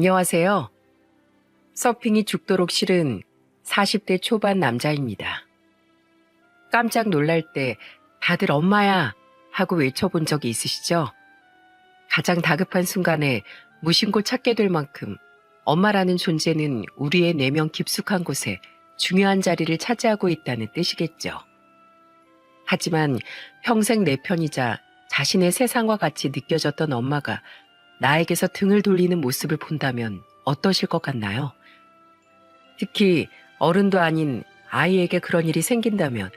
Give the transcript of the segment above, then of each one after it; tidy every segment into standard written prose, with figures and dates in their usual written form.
안녕하세요. 서핑이 죽도록 싫은 40대 초반 남자입니다. 깜짝 놀랄 때 다들 엄마야 하고 외쳐본 적이 있으시죠? 가장 다급한 순간에 무심코 찾게 될 만큼 엄마라는 존재는 우리의 내면 깊숙한 곳에 중요한 자리를 차지하고 있다는 뜻이겠죠. 하지만 평생 내 편이자 자신의 세상과 같이 느껴졌던 엄마가 나에게서 등을 돌리는 모습을 본다면 어떠실 것 같나요? 특히 어른도 아닌 아이에게 그런 일이 생긴다면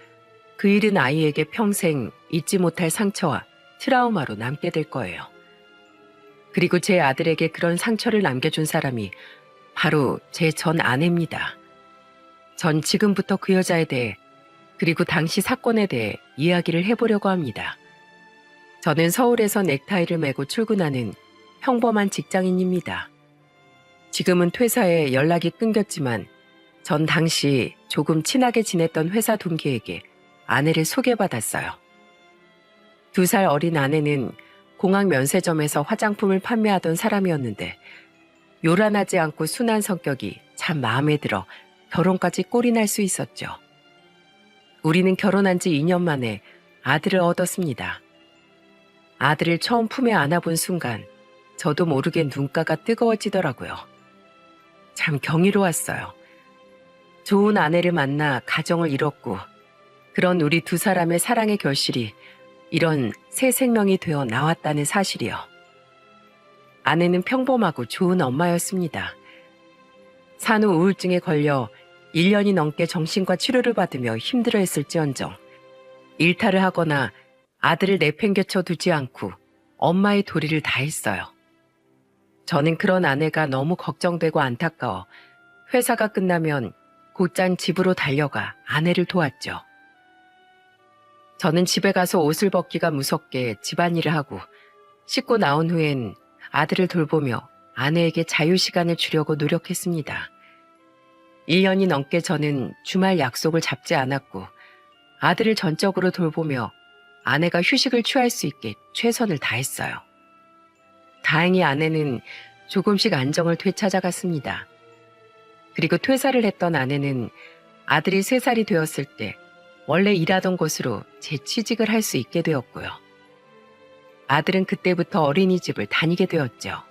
그 일은 아이에게 평생 잊지 못할 상처와 트라우마로 남게 될 거예요. 그리고 제 아들에게 그런 상처를 남겨준 사람이 바로 제 전 아내입니다. 전 지금부터 그 여자에 대해 그리고 당시 사건에 대해 이야기를 해보려고 합니다. 저는 서울에서 넥타이를 메고 출근하는 평범한 직장인입니다. 지금은 퇴사해 연락이 끊겼지만 전 당시 조금 친하게 지냈던 회사 동기에게 아내를 소개받았어요. 2살 어린 아내는 공항 면세점에서 화장품을 판매하던 사람이었는데 요란하지 않고 순한 성격이 참 마음에 들어 결혼까지 꼴이 날 수 있었죠. 우리는 결혼한 지 2년 만에 아들을 얻었습니다. 아들을 처음 품에 안아본 순간 저도 모르게 눈가가 뜨거워지더라고요. 참 경이로웠어요. 좋은 아내를 만나 가정을 이뤘고 그런 우리 2사람의 사랑의 결실이 이런 새 생명이 되어 나왔다는 사실이요. 아내는 평범하고 좋은 엄마였습니다. 산후 우울증에 걸려 1년이 넘게 정신과 치료를 받으며 힘들어했을지언정 일탈을 하거나 아들을 내팽개쳐 두지 않고 엄마의 도리를 다했어요. 저는 그런 아내가 너무 걱정되고 안타까워 회사가 끝나면 곧장 집으로 달려가 아내를 도왔죠. 저는 집에 가서 옷을 벗기가 무섭게 집안일을 하고 씻고 나온 후엔 아들을 돌보며 아내에게 자유시간을 주려고 노력했습니다. 1년이 넘게 저는 주말 약속을 잡지 않았고 아들을 전적으로 돌보며 아내가 휴식을 취할 수 있게 최선을 다했어요. 다행히 아내는 조금씩 안정을 되찾아갔습니다. 그리고 퇴사를 했던 아내는 아들이 3살이 되었을 때 원래 일하던 곳으로 재취직을 할 수 있게 되었고요. 아들은 그때부터 어린이집을 다니게 되었죠.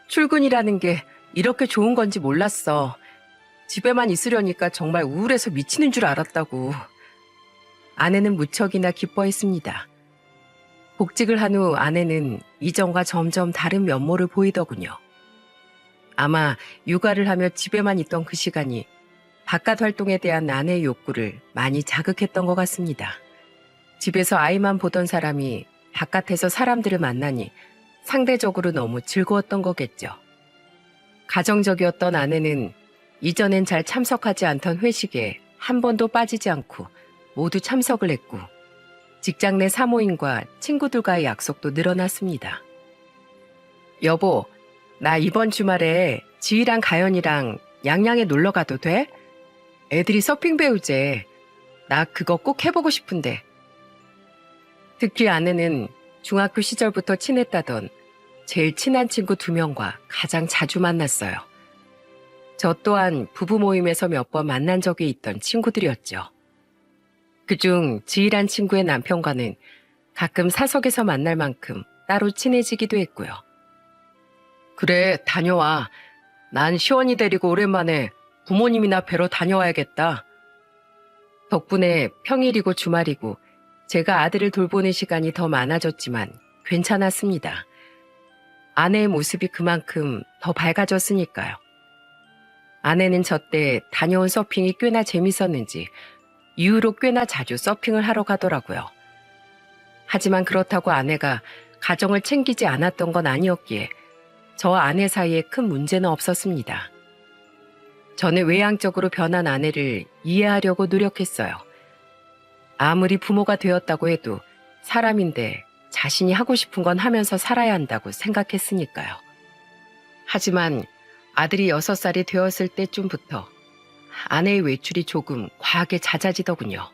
출근이라는 게 이렇게 좋은 건지 몰랐어. 집에만 있으려니까 정말 우울해서 미치는 줄 알았다고. 아내는 무척이나 기뻐했습니다. 복직을 한 후 아내는 이전과 점점 다른 면모를 보이더군요. 아마 육아를 하며 집에만 있던 그 시간이 바깥 활동에 대한 아내의 욕구를 많이 자극했던 것 같습니다. 집에서 아이만 보던 사람이 바깥에서 사람들을 만나니 상대적으로 너무 즐거웠던 거겠죠. 가정적이었던 아내는 이전엔 잘 참석하지 않던 회식에 한 번도 빠지지 않고 모두 참석을 했고 직장 내 사모임과 친구들과의 약속도 늘어났습니다. 여보, 나 이번 주말에 지희랑 가연이랑 양양에 놀러 가도 돼? 애들이 서핑 배우재. 나 그거 꼭 해보고 싶은데. 특히 아내는 중학교 시절부터 친했다던 제일 친한 친구 2명과 가장 자주 만났어요. 저 또한 부부 모임에서 몇 번 만난 적이 있던 친구들이었죠. 그중 지희란 친구의 남편과는 가끔 사석에서 만날 만큼 따로 친해지기도 했고요. 그래, 다녀와. 난 시원이 데리고 오랜만에 부모님이나 뵈러 다녀와야겠다. 덕분에 평일이고 주말이고 제가 아들을 돌보는 시간이 더 많아졌지만 괜찮았습니다. 아내의 모습이 그만큼 더 밝아졌으니까요. 아내는 저 때 다녀온 서핑이 꽤나 재밌었는지 이후로 꽤나 자주 서핑을 하러 가더라고요. 하지만 그렇다고 아내가 가정을 챙기지 않았던 건 아니었기에 저와 아내 사이에 큰 문제는 없었습니다. 저는 외향적으로 변한 아내를 이해하려고 노력했어요. 아무리 부모가 되었다고 해도 사람인데 자신이 하고 싶은 건 하면서 살아야 한다고 생각했으니까요. 하지만 아들이 6살이 되었을 때쯤부터 아내의 외출이 조금 과하게 잦아지더군요.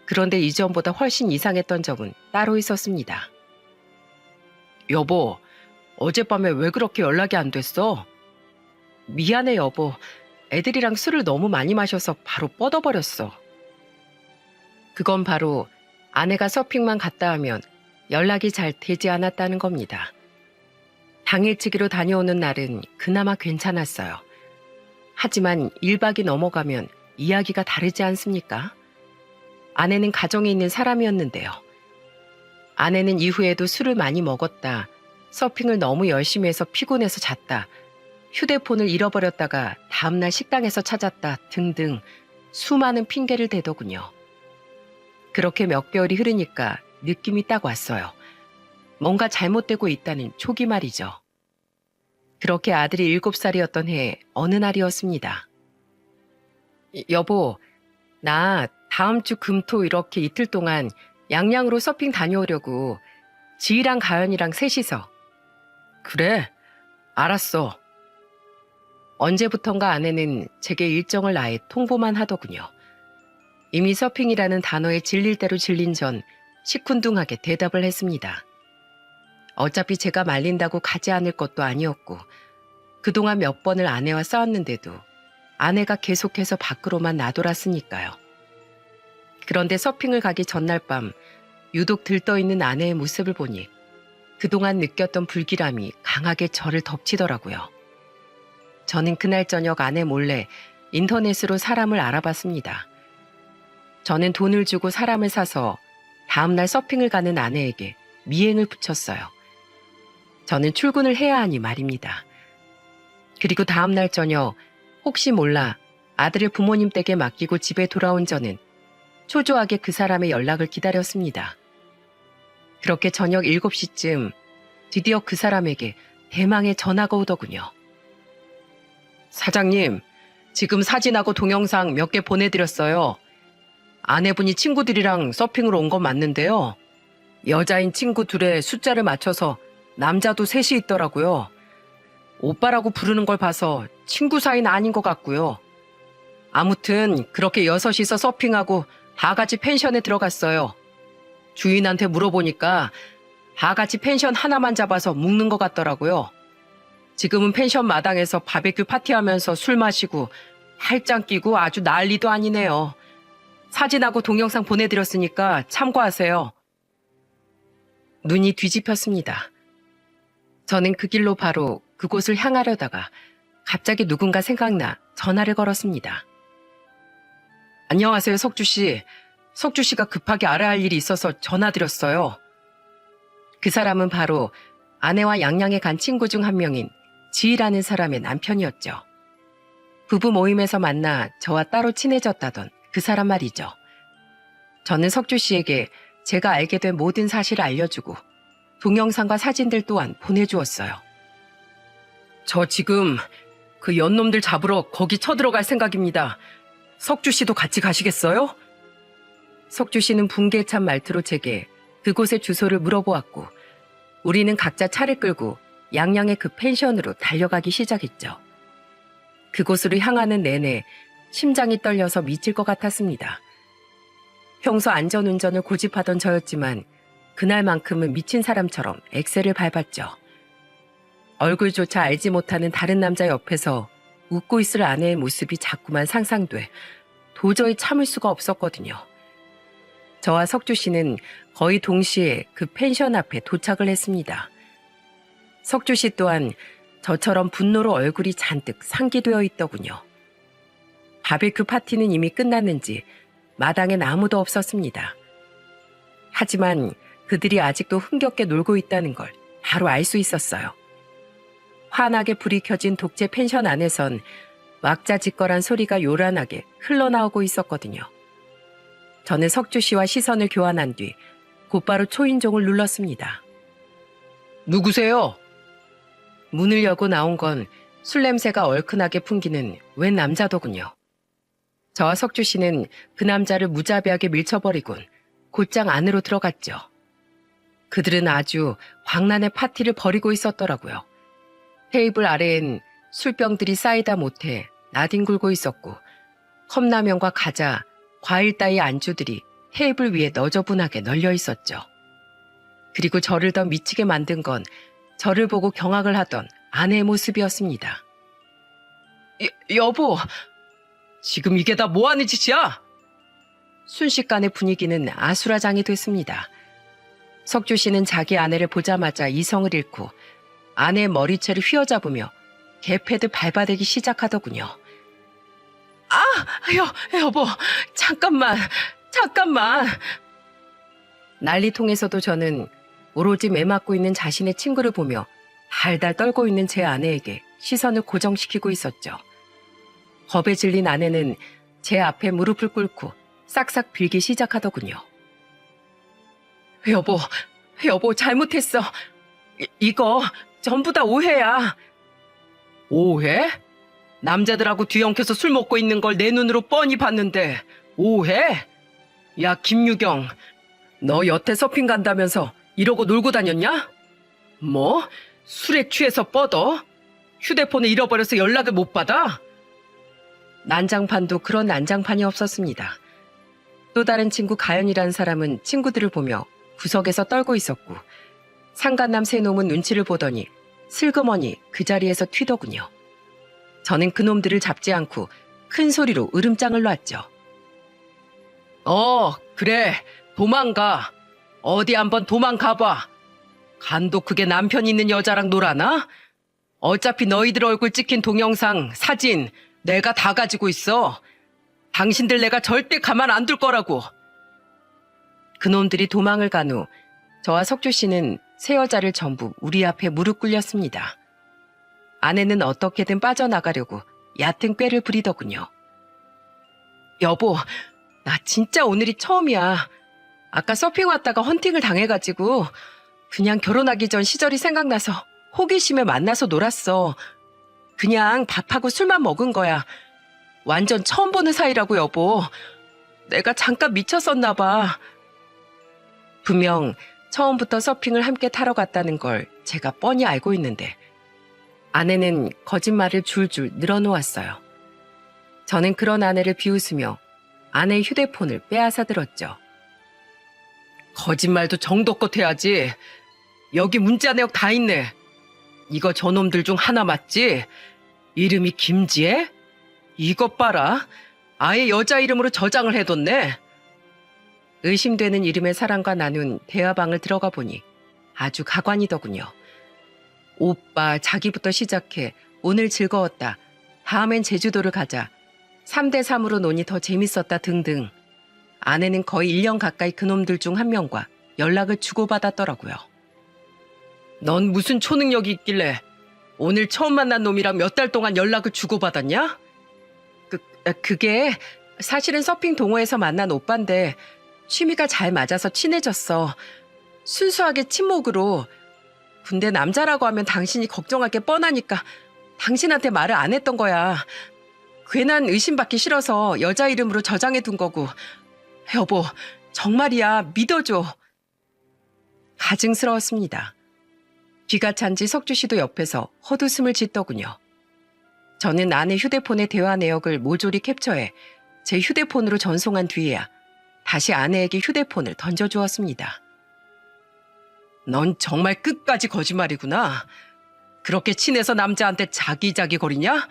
그런데 이전보다 훨씬 이상했던 점은 따로 있었습니다. 여보, 어젯밤에 왜 그렇게 연락이 안 됐어? 미안해, 여보. 애들이랑 술을 너무 많이 마셔서 바로 뻗어버렸어. 그건 바로 아내가 서핑만 갔다 하면 연락이 잘 되지 않았다는 겁니다. 당일치기로 다녀오는 날은 그나마 괜찮았어요. 하지만 1박이 넘어가면 이야기가 다르지 않습니까? 아내는 가정에 있는 사람이었는데요. 아내는 이후에도 술을 많이 먹었다, 서핑을 너무 열심히 해서 피곤해서 잤다, 휴대폰을 잃어버렸다가 다음날 식당에서 찾았다 등등 수많은 핑계를 대더군요. 그렇게 몇 개월이 흐르니까 느낌이 딱 왔어요. 뭔가 잘못되고 있다는 초기 말이죠. 그렇게 아들이 7살이었던 해에 어느 날이었습니다. 여보, 나 다음 주 금토 이렇게 이틀 동안 양양으로 서핑 다녀오려고 지희랑 가연이랑 셋이서. 그래, 알았어. 언제부턴가 아내는 제게 일정을 아예 통보만 하더군요. 이미 서핑이라는 단어에 질릴 대로 질린 전 시큰둥하게 대답을 했습니다. 어차피 제가 말린다고 가지 않을 것도 아니었고 그동안 몇 번을 아내와 싸웠는데도 아내가 계속해서 밖으로만 나돌았으니까요. 그런데 서핑을 가기 전날 밤 유독 들떠있는 아내의 모습을 보니 그동안 느꼈던 불길함이 강하게 저를 덮치더라고요. 저는 그날 저녁 아내 몰래 인터넷으로 사람을 알아봤습니다. 저는 돈을 주고 사람을 사서 다음날 서핑을 가는 아내에게 미행을 붙였어요. 저는 출근을 해야 하니 말입니다. 그리고 다음날 저녁 혹시 몰라 아들을 부모님 댁에 맡기고 집에 돌아온 저는 초조하게 그 사람의 연락을 기다렸습니다. 그렇게 저녁 7시쯤 드디어 그 사람에게 대망의 전화가 오더군요. 사장님, 지금 사진하고 동영상 몇 개 보내드렸어요. 아내분이 친구들이랑 서핑으로 온 건 맞는데요. 여자인 친구 둘의 숫자를 맞춰서 남자도 셋이 있더라고요. 오빠라고 부르는 걸 봐서 친구 사이는 아닌 것 같고요. 아무튼 그렇게 6이서 서핑하고 다 같이 펜션에 들어갔어요. 주인한테 물어보니까 다 같이 펜션 하나만 잡아서 묵는 것 같더라고요. 지금은 펜션 마당에서 바베큐 파티하면서 술 마시고 팔짱 끼고 아주 난리도 아니네요. 사진하고 동영상 보내드렸으니까 참고하세요. 눈이 뒤집혔습니다. 저는 그 길로 바로 그곳을 향하려다가 갑자기 누군가 생각나 전화를 걸었습니다. 안녕하세요, 석주 씨. 석주 씨가 급하게 알아야 할 일이 있어서 전화드렸어요. 그 사람은 바로 아내와 양양에 간 친구 중 한 명인 지희라는 사람의 남편이었죠. 부부 모임에서 만나 저와 따로 친해졌다던 그 사람 말이죠. 저는 석주 씨에게 제가 알게 된 모든 사실을 알려주고 동영상과 사진들 또한 보내주었어요. 저 지금 그 연놈들 잡으러 거기 쳐들어갈 생각입니다. 석주 씨도 같이 가시겠어요? 석주 씨는 분개찬 말투로 제게 그곳의 주소를 물어보았고 우리는 각자 차를 끌고 양양의 그 펜션으로 달려가기 시작했죠. 그곳으로 향하는 내내 심장이 떨려서 미칠 것 같았습니다. 평소 안전운전을 고집하던 저였지만 그날만큼은 미친 사람처럼 엑셀을 밟았죠. 얼굴조차 알지 못하는 다른 남자 옆에서 웃고 있을 아내의 모습이 자꾸만 상상돼 도저히 참을 수가 없었거든요. 저와 석주 씨는 거의 동시에 그 펜션 앞에 도착을 했습니다. 석주 씨 또한 저처럼 분노로 얼굴이 잔뜩 상기되어 있더군요. 바베큐 파티는 이미 끝났는지 마당엔 아무도 없었습니다. 하지만 그들이 아직도 흥겹게 놀고 있다는 걸 바로 알 수 있었어요. 환하게 불이 켜진 독재 펜션 안에선 왁자지껄한 소리가 요란하게 흘러나오고 있었거든요. 저는 석주 씨와 시선을 교환한 뒤 곧바로 초인종을 눌렀습니다. 누구세요? 문을 열고 나온 건 술 냄새가 얼큰하게 풍기는 웬 남자더군요. 저와 석주 씨는 그 남자를 무자비하게 밀쳐버리곤 곧장 안으로 들어갔죠. 그들은 아주 광란의 파티를 벌이고 있었더라고요. 테이블 아래엔 술병들이 쌓이다 못해 나뒹굴고 있었고 컵라면과 과자, 과일 따위 안주들이 테이블 위에 너저분하게 널려 있었죠. 그리고 저를 더 미치게 만든 건 저를 보고 경악을 하던 아내의 모습이었습니다. 여보, 지금 이게 다 뭐하는 짓이야? 순식간에 분위기는 아수라장이 됐습니다. 석주 씨는 자기 아내를 보자마자 이성을 잃고 아내의 머리채를 휘어잡으며 개패듯 밟아대기 시작하더군요. 아, 여보, 잠깐만. 난리통에서도 저는 오로지 매맞고 있는 자신의 친구를 보며 달달 떨고 있는 제 아내에게 시선을 고정시키고 있었죠. 겁에 질린 아내는 제 앞에 무릎을 꿇고 싹싹 빌기 시작하더군요. 여보, 잘못했어. 이거 전부 다 오해야. 오해? 남자들하고 뒤엉켜서 술 먹고 있는 걸 내 눈으로 뻔히 봤는데 오해? 야, 김유경, 너 여태 서핑 간다면서 이러고 놀고 다녔냐? 뭐? 술에 취해서 뻗어? 휴대폰을 잃어버려서 연락을 못 받아? 난장판도 그런 난장판이 없었습니다. 또 다른 친구 가연이라는 사람은 친구들을 보며 구석에서 떨고 있었고 상간남 세 놈은 눈치를 보더니 슬그머니 그 자리에서 튀더군요. 저는 그놈들을 잡지 않고 큰 소리로 으름장을 놨죠. 그래, 도망가. 어디 한번 도망가봐. 간도 크게 남편 있는 여자랑 놀아나? 어차피 너희들 얼굴 찍힌 동영상, 사진 내가 다 가지고 있어. 당신들 내가 절대 가만 안 둘 거라고. 그놈들이 도망을 간 후 저와 석주 씨는 세 여자를 전부 우리 앞에 무릎 꿇렸습니다. 아내는 어떻게든 빠져나가려고 얕은 꾀를 부리더군요. 여보, 나 진짜 오늘이 처음이야. 아까 서핑 왔다가 헌팅을 당해가지고 그냥 결혼하기 전 시절이 생각나서 호기심에 만나서 놀았어. 그냥 밥하고 술만 먹은 거야. 완전 처음 보는 사이라고, 여보. 내가 잠깐 미쳤었나 봐. 분명 처음부터 서핑을 함께 타러 갔다는 걸 제가 뻔히 알고 있는데 아내는 거짓말을 줄줄 늘어놓았어요. 저는 그런 아내를 비웃으며 아내의 휴대폰을 빼앗아 들었죠. 거짓말도 정도껏 해야지. 여기 문자 내역 다 있네. 이거 저놈들 중 하나 맞지? 이름이 김지혜? 이것 봐라. 아예 여자 이름으로 저장을 해뒀네. 의심되는 이름의 사람과 나눈 대화방을 들어가 보니 아주 가관이더군요. 오빠, 자기부터 시작해 오늘 즐거웠다. 다음엔 제주도를 가자. 3대3으로 논이 더 재밌었다 등등. 아내는 거의 1년 가까이 그놈들 중 한 명과 연락을 주고받았더라고요. 넌 무슨 초능력이 있길래 오늘 처음 만난 놈이랑 몇 달 동안 연락을 주고받았냐? 그게 사실은 서핑 동호회에서 만난 오빠인데 취미가 잘 맞아서 친해졌어. 순수하게 친목으로. 근데 남자라고 하면 당신이 걱정할 게 뻔하니까 당신한테 말을 안 했던 거야. 괜한 의심받기 싫어서 여자 이름으로 저장해둔 거고. 여보, 정말이야. 믿어줘. 가증스러웠습니다. 귀가 찬지 석주 씨도 옆에서 헛웃음을 짓더군요. 저는 아내 휴대폰의 대화 내역을 모조리 캡처해 제 휴대폰으로 전송한 뒤에야 다시 아내에게 휴대폰을 던져주었습니다. 넌 정말 끝까지 거짓말이구나. 그렇게 친해서 남자한테 자기자기 거리냐?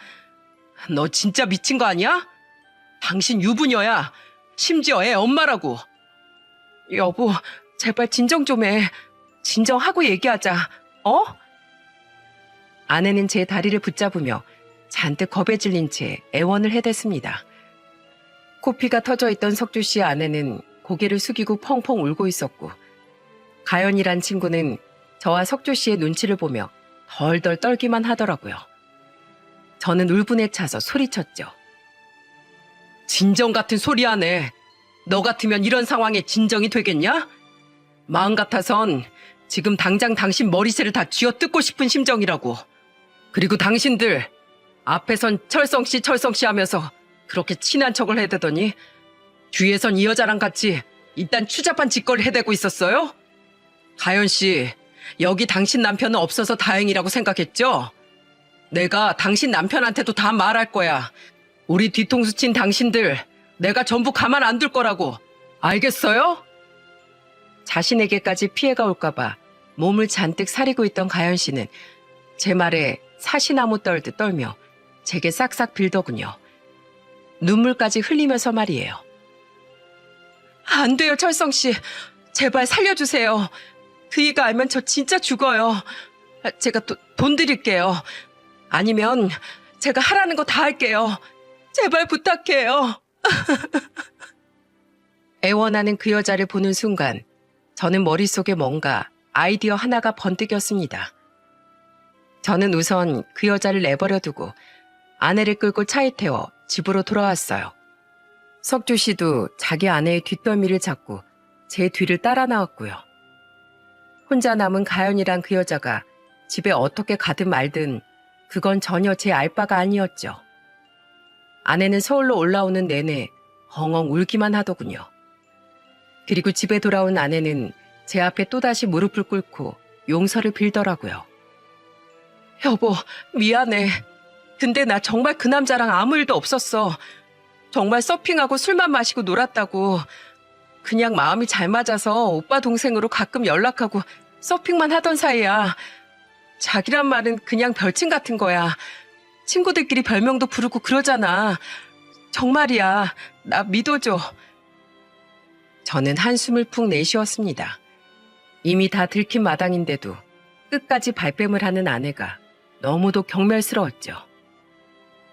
너 진짜 미친 거 아니야? 당신 유부녀야. 심지어 애 엄마라고. 여보, 제발 진정 좀 해. 진정하고 얘기하자. 어? 아내는 제 다리를 붙잡으며 잔뜩 겁에 질린 채 애원을 해댔습니다. 코피가 터져 있던 석주 씨의 아내는 고개를 숙이고 펑펑 울고 있었고 가연이란 친구는 저와 석주 씨의 눈치를 보며 덜덜 떨기만 하더라고요. 저는 울분에 차서 소리쳤죠. 진정 같은 소리 하네. 너 같으면 이런 상황에 진정이 되겠냐? 마음 같아선 지금 당장 당신 머리채를 다 쥐어뜯고 싶은 심정이라고. 그리고 당신들 앞에선 철성씨 하면서 그렇게 친한 척을 해대더니 뒤에선 이 여자랑 같이 일단 추잡한 짓거리 해대고 있었어요? 가연씨, 여기 당신 남편은 없어서 다행이라고 생각했죠? 내가 당신 남편한테도 다 말할 거야. 우리 뒤통수 친 당신들 내가 전부 가만 안 둘 거라고. 알겠어요? 자신에게까지 피해가 올까봐 몸을 잔뜩 사리고 있던 가연 씨는 제 말에 사시나무 떨듯 떨며 제게 싹싹 빌더군요. 눈물까지 흘리면서 말이에요. 안 돼요, 철성 씨. 제발 살려주세요. 그이가 알면 저 진짜 죽어요. 제가 돈 드릴게요. 아니면 제가 하라는 거 다 할게요. 제발 부탁해요. 애원하는 그 여자를 보는 순간 저는 머릿속에 뭔가 아이디어 하나가 번뜩였습니다. 저는 우선 그 여자를 내버려 두고 아내를 끌고 차에 태워 집으로 돌아왔어요. 석주 씨도 자기 아내의 뒷덜미를 잡고 제 뒤를 따라 나왔고요. 혼자 남은 가연이란 그 여자가 집에 어떻게 가든 말든 그건 전혀 제 알바가 아니었죠. 아내는 서울로 올라오는 내내 엉엉 울기만 하더군요. 그리고 집에 돌아온 아내는 제 앞에 또다시 무릎을 꿇고 용서를 빌더라고요. 여보, 미안해. 근데 나 정말 그 남자랑 아무 일도 없었어. 정말 서핑하고 술만 마시고 놀았다고. 그냥 마음이 잘 맞아서 오빠 동생으로 가끔 연락하고 서핑만 하던 사이야. 자기란 말은 그냥 별칭 같은 거야. 친구들끼리 별명도 부르고 그러잖아. 정말이야. 나 믿어줘. 저는 한숨을 푹 내쉬었습니다. 이미 다 들킨 마당인데도 끝까지 발뺌을 하는 아내가 너무도 경멸스러웠죠.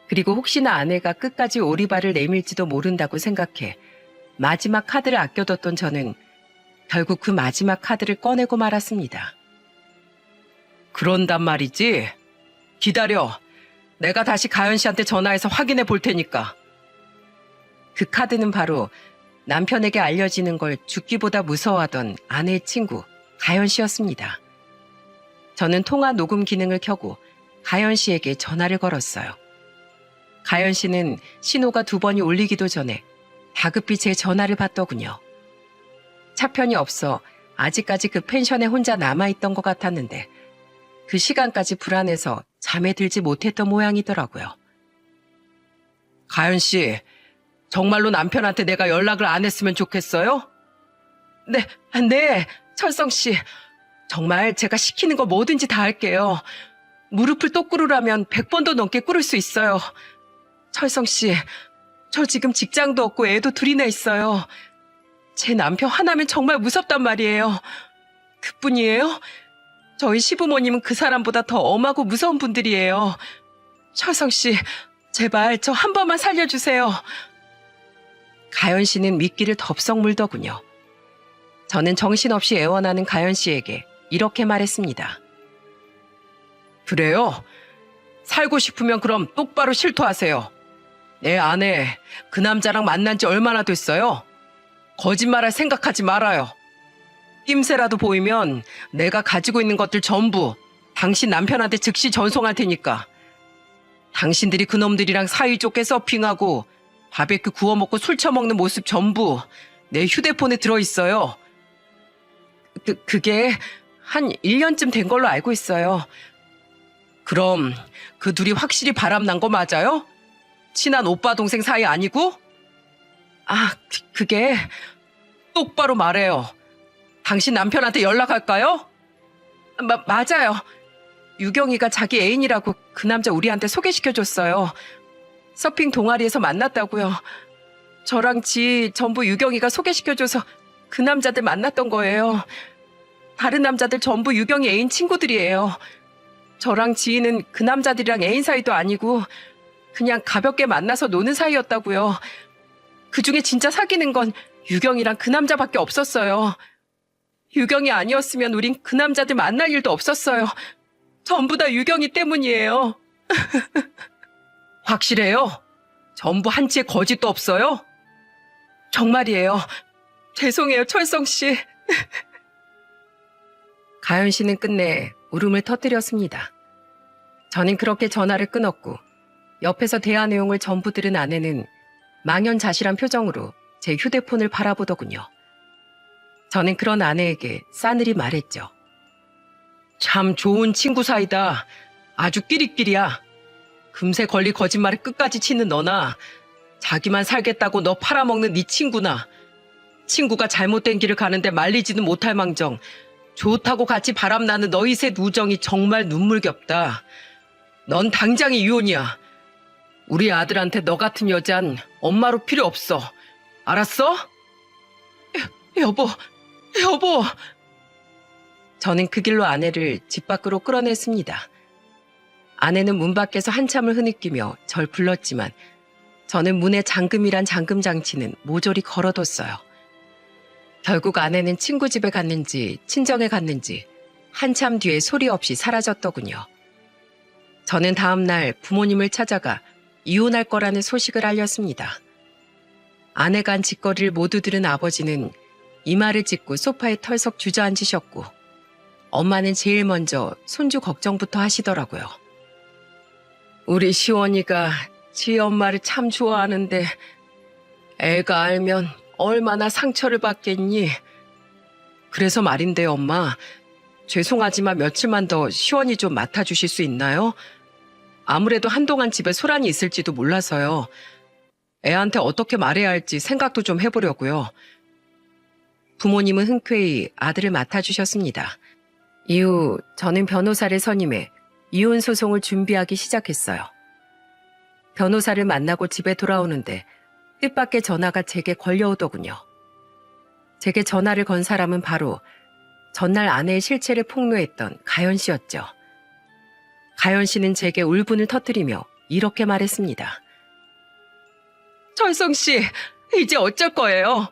그리고 혹시나 아내가 끝까지 오리발을 내밀지도 모른다고 생각해 마지막 카드를 아껴뒀던 저는 결국 그 마지막 카드를 꺼내고 말았습니다. 그런단 말이지? 기다려. 내가 다시 가연 씨한테 전화해서 확인해 볼 테니까. 그 카드는 바로 남편에게 알려지는 걸 죽기보다 무서워하던 아내의 친구 가연 씨였습니다. 저는 통화 녹음 기능을 켜고 가연 씨에게 전화를 걸었어요. 가연 씨는 신호가 2번이 울리기도 전에 다급히 제 전화를 받더군요. 차편이 없어 아직까지 그 펜션에 혼자 남아있던 것 같았는데 그 시간까지 불안해서 잠에 들지 못했던 모양이더라고요. 가연 씨, 정말로 남편한테 내가 연락을 안 했으면 좋겠어요? 네, 철성 씨. 정말 제가 시키는 거 뭐든지 다 할게요. 무릎을 똑 꿇으라면 100번도 넘게 꿇을 수 있어요. 철성 씨, 저 지금 직장도 없고 애도 둘이나 있어요. 제 남편 하나면 정말 무섭단 말이에요. 그뿐이에요? 저희 시부모님은 그 사람보다 더 엄하고 무서운 분들이에요. 철성 씨, 제발 저 한 번만 살려주세요. 가연 씨는 미끼를 덥석 물더군요. 저는 정신없이 애원하는 가연 씨에게 이렇게 말했습니다. 그래요? 살고 싶으면 그럼 똑바로 실토하세요. 내 아내, 그 남자랑 만난 지 얼마나 됐어요? 거짓말할 생각하지 말아요. 낌새라도 보이면 내가 가지고 있는 것들 전부 당신 남편한테 즉시 전송할 테니까. 당신들이 그놈들이랑 사이좋게 서핑하고 바베큐 구워 먹고 술 처먹는 모습 전부 내 휴대폰에 들어있어요. 그게 한 1년쯤 된 걸로 알고 있어요. 그럼 그 둘이 확실히 바람난 거 맞아요? 친한 오빠 동생 사이 아니고? 그게 똑바로 말해요. 당신 남편한테 연락할까요? 맞아요. 유경이가 자기 애인이라고 그 남자 우리한테 소개시켜줬어요. 서핑 동아리에서 만났다고요. 저랑 지 전부 유경이가 소개시켜줘서 그 남자들 만났던 거예요. 다른 남자들 전부 유경이 애인 친구들이에요. 저랑 지희는 그 남자들이랑 애인 사이도 아니고 그냥 가볍게 만나서 노는 사이였다고요. 그중에 진짜 사귀는 건 유경이랑 그 남자밖에 없었어요. 유경이 아니었으면 우린 그 남자들 만날 일도 없었어요. 전부 다 유경이 때문이에요. 확실해요? 전부 한치의 거짓도 없어요? 정말이에요. 죄송해요, 철성 씨. 가연 씨는 끝내 울음을 터뜨렸습니다. 저는 그렇게 전화를 끊었고 옆에서 대화 내용을 전부 들은 아내는 망연자실한 표정으로 제 휴대폰을 바라보더군요. 저는 그런 아내에게 싸늘히 말했죠. 참 좋은 친구 사이다. 아주 끼리끼리야. 금세 걸릴 거짓말에 끝까지 치는 너나 자기만 살겠다고 너 팔아먹는 네 친구나 친구가 잘못된 길을 가는데 말리지는 못할 망정 좋다고 같이 바람나는 너희 셋 우정이 정말 눈물겹다. 넌 당장이 이혼이야. 우리 아들한테 너 같은 여잔 엄마로 필요 없어. 알았어? 여보. 저는 그 길로 아내를 집 밖으로 끌어냈습니다. 아내는 문 밖에서 한참을 흐느끼며 절 불렀지만 저는 문에 잠금이란 잠금 장치는 모조리 걸어뒀어요. 결국 아내는 친구 집에 갔는지 친정에 갔는지 한참 뒤에 소리 없이 사라졌더군요. 저는 다음 날 부모님을 찾아가 이혼할 거라는 소식을 알렸습니다. 아내가 한 짓거리를 모두 들은 아버지는 이마를 찢고 소파에 털썩 주저앉으셨고 엄마는 제일 먼저 손주 걱정부터 하시더라고요. 우리 시원이가 지 엄마를 참 좋아하는데 애가 알면 얼마나 상처를 받겠니? 그래서 말인데요, 엄마. 죄송하지만 며칠만 더 시원이 좀 맡아주실 수 있나요? 아무래도 한동안 집에 소란이 있을지도 몰라서요. 애한테 어떻게 말해야 할지 생각도 좀 해보려고요. 부모님은 흔쾌히 아들을 맡아주셨습니다. 이후 저는 변호사를 선임해 이혼 소송을 준비하기 시작했어요. 변호사를 만나고 집에 돌아오는데 뜻밖의 전화가 제게 걸려오더군요. 제게 전화를 건 사람은 바로 전날 아내의 실체를 폭로했던 가연 씨였죠. 가연 씨는 제게 울분을 터뜨리며 이렇게 말했습니다. 철성 씨, 이제 어쩔 거예요?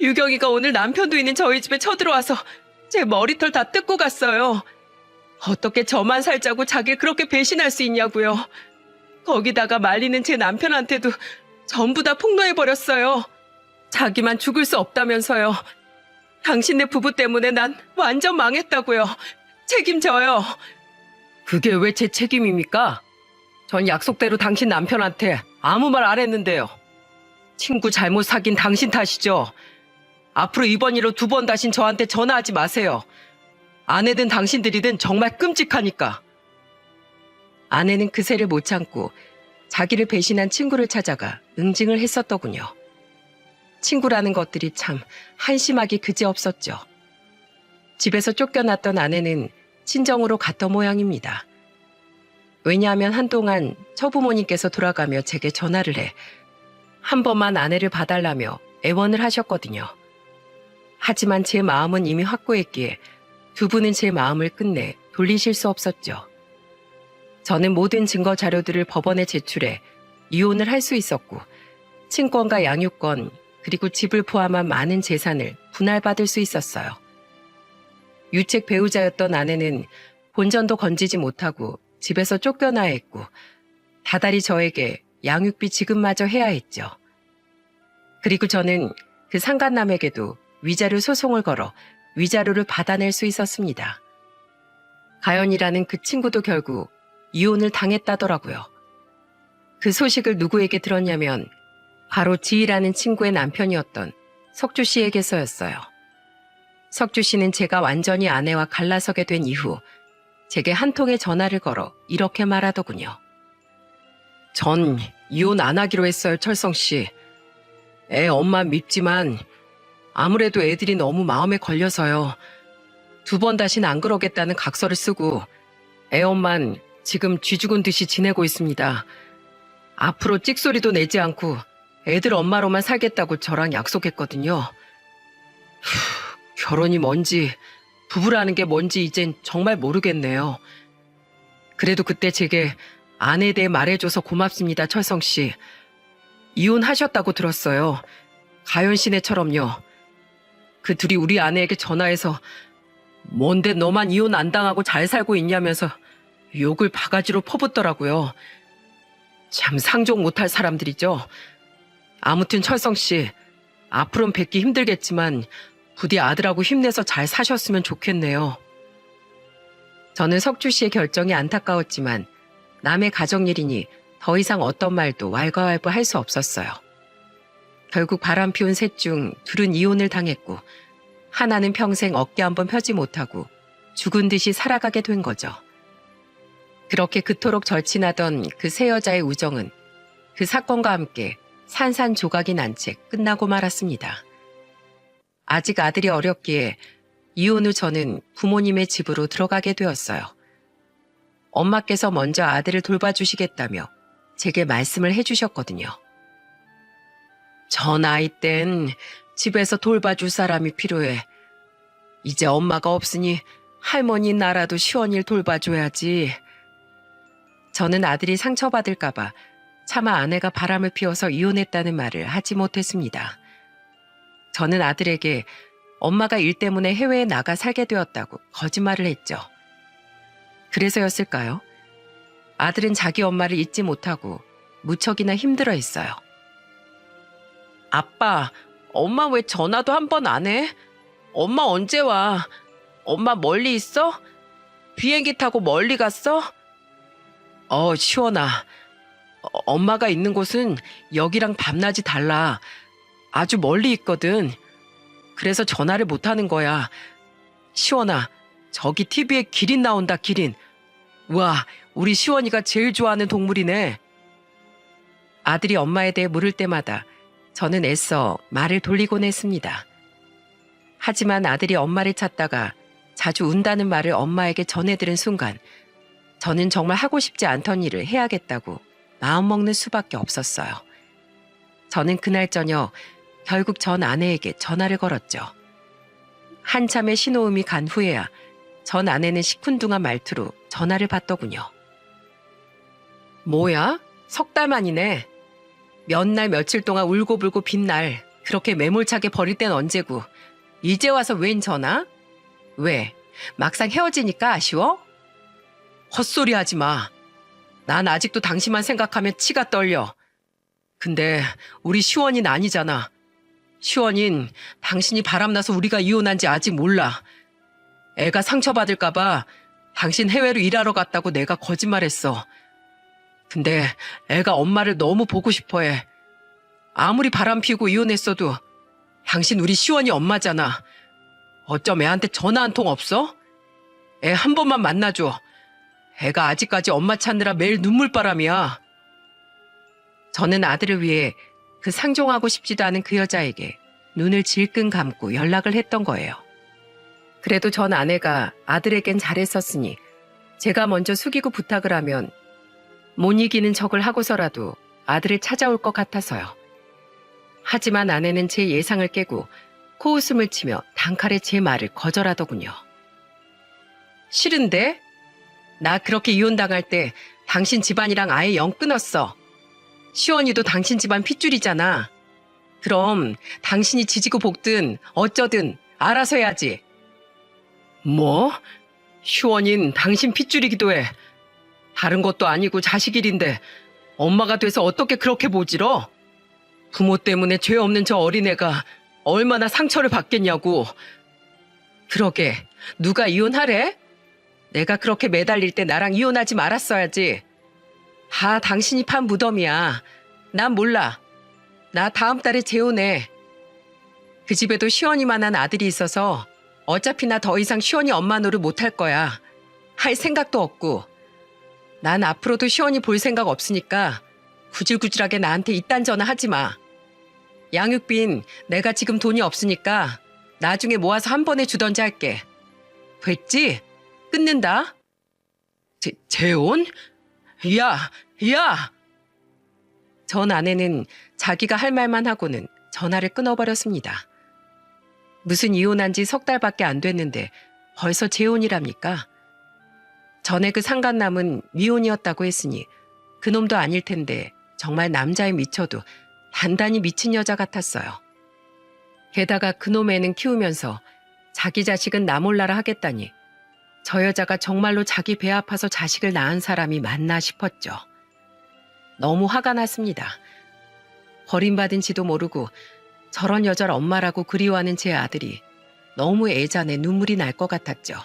유경이가 오늘 남편도 있는 저희 집에 쳐들어와서 제 머리털 다 뜯고 갔어요. 어떻게 저만 살자고 자기를 그렇게 배신할 수 있냐고요. 거기다가 말리는 제 남편한테도 전부 다 폭로해버렸어요. 자기만 죽을 수 없다면서요. 당신네 부부 때문에 난 완전 망했다고요. 책임져요. 그게 왜 제 책임입니까? 전 약속대로 당신 남편한테 아무 말 안 했는데요. 친구 잘못 사귄 당신 탓이죠. 앞으로 이번 일로 2번 다신 저한테 전화하지 마세요. 아내든 당신들이든 정말 끔찍하니까. 아내는 그새를 못 참고 자기를 배신한 친구를 찾아가 응징을 했었더군요. 친구라는 것들이 참 한심하기 그지없었죠. 집에서 쫓겨났던 아내는 친정으로 갔던 모양입니다. 왜냐하면 한동안 처부모님께서 돌아가며 제게 전화를 해 한 번만 아내를 봐달라며 애원을 하셨거든요. 하지만 제 마음은 이미 확고했기에 두 분은 제 마음을 끝내 돌리실 수 없었죠. 저는 모든 증거 자료들을 법원에 제출해 이혼을 할 수 있었고 친권과 양육권 그리고 집을 포함한 많은 재산을 분할받을 수 있었어요. 유책 배우자였던 아내는 본전도 건지지 못하고 집에서 쫓겨나야 했고 다달이 저에게 양육비 지급마저 해야 했죠. 그리고 저는 그 상간남에게도 위자료 소송을 걸어 위자료를 받아낼 수 있었습니다. 가연이라는 그 친구도 결국 이혼을 당했다더라고요. 그 소식을 누구에게 들었냐면 바로 지희라는 친구의 남편이었던 석주 씨에게서였어요. 석주 씨는 제가 완전히 아내와 갈라서게 된 이후 제게 한 통의 전화를 걸어 이렇게 말하더군요. 전 이혼 안 하기로 했어요, 철성 씨. 애 엄마 밉지만 아무래도 애들이 너무 마음에 걸려서요. 2번 다시는 안 그러겠다는 각서를 쓰고 애 엄만 지금 쥐 죽은 듯이 지내고 있습니다. 앞으로 찍소리도 내지 않고 애들 엄마로만 살겠다고 저랑 약속했거든요. 결혼이 뭔지 부부라는 게 뭔지 이젠 정말 모르겠네요. 그래도 그때 제게 아내에 대해 말해줘서 고맙습니다, 철성 씨. 이혼하셨다고 들었어요. 가연 씨네처럼요. 그 둘이 우리 아내에게 전화해서 뭔데 너만 이혼 안 당하고 잘 살고 있냐면서 욕을 바가지로 퍼붓더라고요. 참 상종 못할 사람들이죠. 아무튼 철성 씨, 앞으로는 뵙기 힘들겠지만 부디 아들하고 힘내서 잘 사셨으면 좋겠네요. 저는 석주 씨의 결정이 안타까웠지만 남의 가정일이니 더 이상 어떤 말도 왈가왈부할 수 없었어요. 결국 바람 피운 셋 중 둘은 이혼을 당했고 하나는 평생 어깨 한번 펴지 못하고 죽은 듯이 살아가게 된 거죠. 그렇게 그토록 절친하던 그 세 여자의 우정은 그 사건과 함께 산산조각이 난 채 끝나고 말았습니다. 아직 아들이 어렸기에 이혼 후 저는 부모님의 집으로 들어가게 되었어요. 엄마께서 먼저 아들을 돌봐주시겠다며 제게 말씀을 해주셨거든요. 저 나이 땐 집에서 돌봐줄 사람이 필요해. 이제 엄마가 없으니 할머니 나라도 시원히 돌봐줘야지. 저는 아들이 상처받을까봐 차마 아내가 바람을 피워서 이혼했다는 말을 하지 못했습니다. 저는 아들에게 엄마가 일 때문에 해외에 나가 살게 되었다고 거짓말을 했죠. 그래서였을까요? 아들은 자기 엄마를 잊지 못하고 무척이나 힘들어했어요. 아빠, 엄마 왜 전화도 한 번 안 해? 엄마 언제 와? 엄마 멀리 있어? 비행기 타고 멀리 갔어? 시원아. 엄마가 있는 곳은 여기랑 밤낮이 달라. 아주 멀리 있거든. 그래서 전화를 못 하는 거야. 시원아, 저기 TV에 기린 나온다, 기린. 와, 우리 시원이가 제일 좋아하는 동물이네. 아들이 엄마에 대해 물을 때마다 저는 애써 말을 돌리곤 했습니다. 하지만 아들이 엄마를 찾다가 자주 운다는 말을 엄마에게 전해들은 순간 저는 정말 하고 싶지 않던 일을 해야겠다고 마음먹는 수밖에 없었어요. 저는 그날 저녁 결국 전 아내에게 전화를 걸었죠. 한참의 신호음이 간 후에야 전 아내는 시큰둥한 말투로 전화를 받더군요. 뭐야? 석 달 만이네. 몇 날 며칠 동안 울고불고 빈 날 그렇게 매몰차게 버릴 땐 언제고 이제 와서 웬 전화? 왜? 막상 헤어지니까 아쉬워? 헛소리 하지 마. 난 아직도 당신만 생각하면 치가 떨려. 근데 우리 시원이는 아니잖아. 시원인 당신이 바람나서 우리가 이혼한지 아직 몰라. 애가 상처받을까봐 당신 해외로 일하러 갔다고 내가 거짓말했어. 근데 애가 엄마를 너무 보고 싶어해. 아무리 바람 피우고 이혼했어도 당신 우리 시원이 엄마잖아. 어쩜 애한테 전화 한 통 없어? 애 한 번만 만나줘. 애가 아직까지 엄마 찾느라 매일 눈물바람이야. 저는 아들을 위해 그 상종하고 싶지도 않은 그 여자에게 눈을 질끈 감고 연락을 했던 거예요. 그래도 전 아내가 아들에겐 잘했었으니 제가 먼저 숙이고 부탁을 하면 못 이기는 척을 하고서라도 아들을 찾아올 것 같아서요. 하지만 아내는 제 예상을 깨고 코웃음을 치며 단칼에 제 말을 거절하더군요. 싫은데? 나 그렇게 이혼당할 때 당신 집안이랑 아예 영 끊었어. 시원이도 당신 집안 핏줄이잖아. 그럼 당신이 지지고 볶든 어쩌든 알아서 해야지. 뭐? 시원인 당신 핏줄이기도 해. 다른 것도 아니고 자식 일인데 엄마가 돼서 어떻게 그렇게 모질어? 부모 때문에 죄 없는 저 어린애가 얼마나 상처를 받겠냐고. 그러게, 누가 이혼하래? 내가 그렇게 매달릴 때 나랑 이혼하지 말았어야지. 다 당신이 판 무덤이야. 난 몰라. 나 다음 달에 재혼해. 그 집에도 시원이만한 아들이 있어서 어차피 나 더 이상 시원이 엄마 노릇 못할 거야. 할 생각도 없고. 난 앞으로도 시원이 볼 생각 없으니까 구질구질하게 나한테 이딴 전화 하지 마. 양육비는 내가 지금 돈이 없으니까 나중에 모아서 한 번에 주던지 할게. 됐지? 끊는다. 재혼? 야! 전 아내는 자기가 할 말만 하고는 전화를 끊어버렸습니다. 무슨 이혼한 지 석 달밖에 안 됐는데 벌써 재혼이랍니까? 전에 그 상간남은 미혼이었다고 했으니 그놈도 아닐 텐데 정말 남자에 미쳐도 단단히 미친 여자 같았어요. 게다가 그놈 애는 키우면서 자기 자식은 나 몰라라 하겠다니 저 여자가 정말로 자기 배 아파서 자식을 낳은 사람이 맞나 싶었죠. 너무 화가 났습니다. 버림받은지도 모르고 저런 여자를 엄마라고 그리워하는 제 아들이 너무 애잔해 눈물이 날 것 같았죠.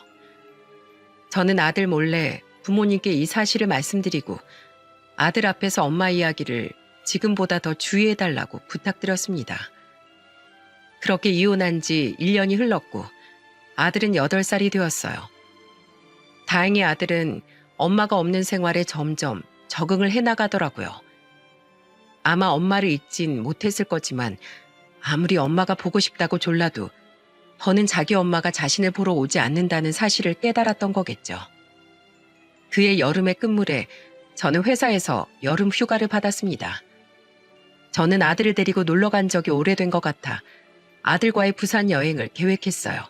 저는 아들 몰래 부모님께 이 사실을 말씀드리고 아들 앞에서 엄마 이야기를 지금보다 더 주의해달라고 부탁드렸습니다. 그렇게 이혼한 지 1년이 흘렀고 아들은 8살이 되었어요. 다행히 아들은 엄마가 없는 생활에 점점 적응을 해나가더라고요. 아마 엄마를 잊진 못했을 거지만 아무리 엄마가 보고 싶다고 졸라도 더는 자기 엄마가 자신을 보러 오지 않는다는 사실을 깨달았던 거겠죠. 그해 여름의 끝물에 저는 회사에서 여름 휴가를 받았습니다. 저는 아들을 데리고 놀러 간 적이 오래된 것 같아 아들과의 부산 여행을 계획했어요.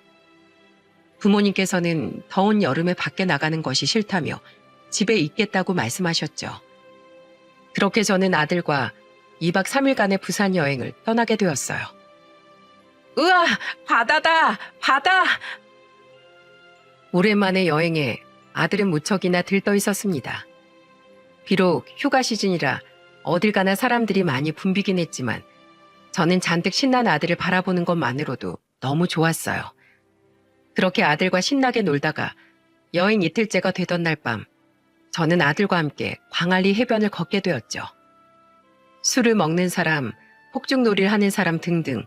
부모님께서는 더운 여름에 밖에 나가는 것이 싫다며 집에 있겠다고 말씀하셨죠. 그렇게 저는 아들과 2박 3일간의 부산 여행을 떠나게 되었어요. 우와, 바다다, 바다! 오랜만에 여행에 아들은 무척이나 들떠 있었습니다. 비록 휴가 시즌이라 어딜 가나 사람들이 많이 붐비긴 했지만 저는 잔뜩 신난 아들을 바라보는 것만으로도 너무 좋았어요. 그렇게 아들과 신나게 놀다가 여행 이틀째가 되던 날 밤, 저는 아들과 함께 광안리 해변을 걷게 되었죠. 술을 먹는 사람, 폭죽놀이를 하는 사람 등등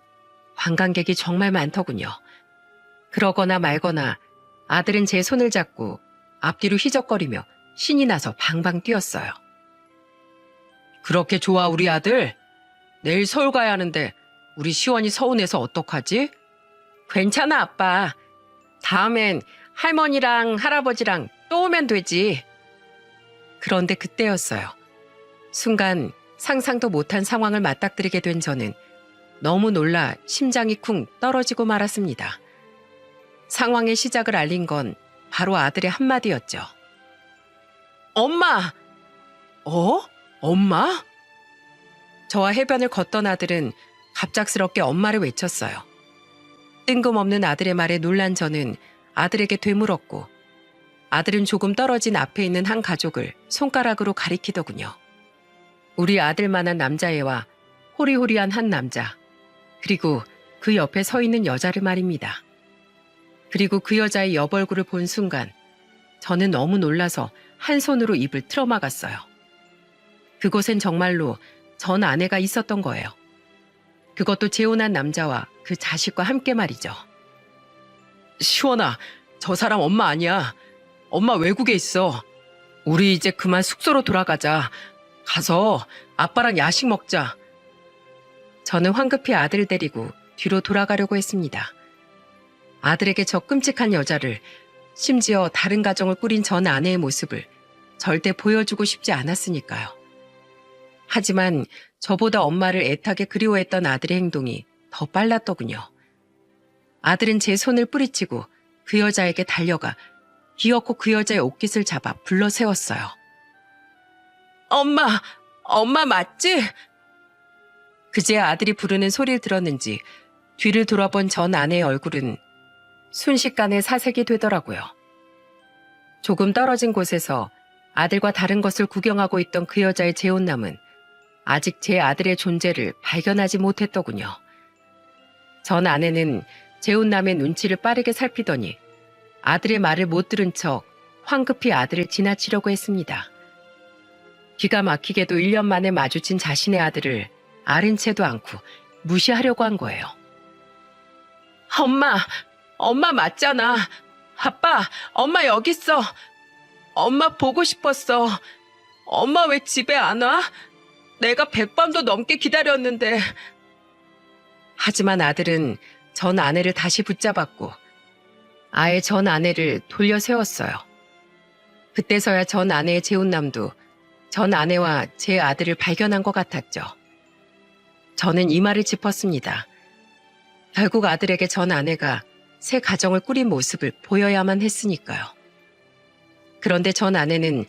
관광객이 정말 많더군요. 그러거나 말거나 아들은 제 손을 잡고 앞뒤로 휘적거리며 신이 나서 방방 뛰었어요. 그렇게 좋아 우리 아들? 내일 서울 가야 하는데 우리 시원이 서운해서 어떡하지? 괜찮아 아빠. 다음엔 할머니랑 할아버지랑 또 오면 되지. 그런데 그때였어요. 순간 상상도 못한 상황을 맞닥뜨리게 된 저는 너무 놀라 심장이 쿵 떨어지고 말았습니다. 상황의 시작을 알린 건 바로 아들의 한마디였죠. 엄마! 엄마? 저와 해변을 걷던 아들은 갑작스럽게 엄마를 외쳤어요. 뜬금없는 아들의 말에 놀란 저는 아들에게 되물었고 아들은 조금 떨어진 앞에 있는 한 가족을 손가락으로 가리키더군요. 우리 아들만한 남자애와 호리호리한 한 남자, 그리고 그 옆에 서 있는 여자를 말입니다. 그리고 그 여자의 옆얼굴을 본 순간 저는 너무 놀라서 한 손으로 입을 틀어막았어요. 그곳엔 정말로 전 아내가 있었던 거예요. 그것도 재혼한 남자와 그 자식과 함께 말이죠. 시원아, 저 사람 엄마 아니야. 엄마 외국에 있어. 우리 이제 그만 숙소로 돌아가자. 가서 아빠랑 야식 먹자. 저는 황급히 아들을 데리고 뒤로 돌아가려고 했습니다. 아들에게 저 끔찍한 여자를, 심지어 다른 가정을 꾸린 전 아내의 모습을 절대 보여주고 싶지 않았으니까요. 하지만 저보다 엄마를 애타게 그리워했던 아들의 행동이 더 빨랐더군요. 아들은 제 손을 뿌리치고 그 여자에게 달려가 기어코 그 여자의 옷깃을 잡아 불러 세웠어요. 엄마 맞지? 그제 아들이 부르는 소리를 들었는지 뒤를 돌아본 전 아내의 얼굴은 순식간에 사색이 되더라고요. 조금 떨어진 곳에서 아들과 다른 것을 구경하고 있던 그 여자의 재혼남은 아직 제 아들의 존재를 발견하지 못했더군요. 전 아내는 재혼남의 눈치를 빠르게 살피더니 아들의 말을 못 들은 척 황급히 아들을 지나치려고 했습니다. 기가 막히게도 1년 만에 마주친 자신의 아들을 아른 채도 않고 무시하려고 한 거예요. 엄마 맞잖아. 아빠, 엄마 여기 있어. 엄마 보고 싶었어. 엄마 왜 집에 안 와? 내가 100번도 넘게 기다렸는데. 하지만 아들은 전 아내를 다시 붙잡았고 아예 전 아내를 돌려 세웠어요. 그때서야 전 아내의 재혼남도 전 아내와 제 아들을 발견한 것 같았죠. 저는 이 말을 짚었습니다. 결국 아들에게 전 아내가 새 가정을 꾸린 모습을 보여야만 했으니까요. 그런데 전 아내는